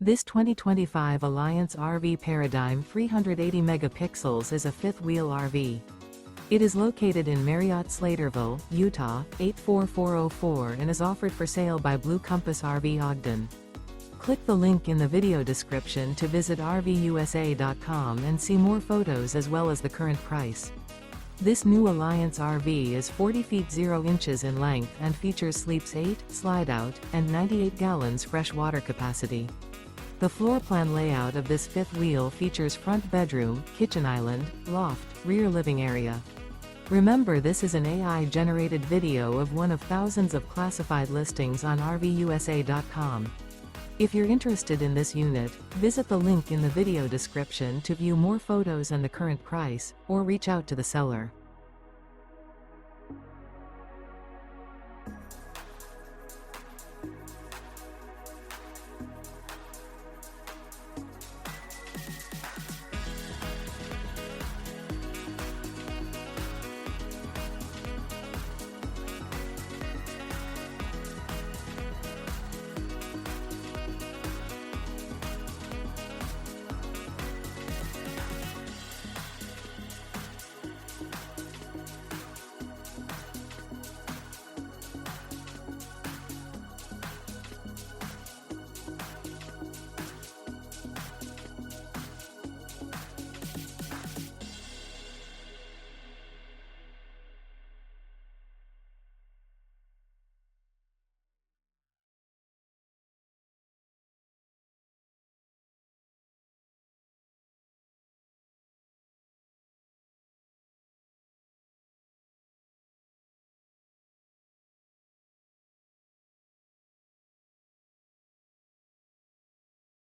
This 2025 Alliance RV Paradigm 380 megapixels is a fifth-wheel RV. It is located in Marriott-Slaterville, Utah, 84404 and is offered for sale by Blue Compass RV Ogden. Click the link in the video description to visit RVUSA.com and see more photos as well as the current price. This new Alliance RV is 40 feet 0 inches in length and features sleeps 8, slide-out, and 98 gallons fresh water capacity. The floor plan layout of this fifth wheel features front bedroom, kitchen island, loft, rear living area. Remember, this is an AI-generated video of one of thousands of classified listings on RVUSA.com. If you're interested in this unit, visit the link in the video description to view more photos and the current price, or reach out to the seller.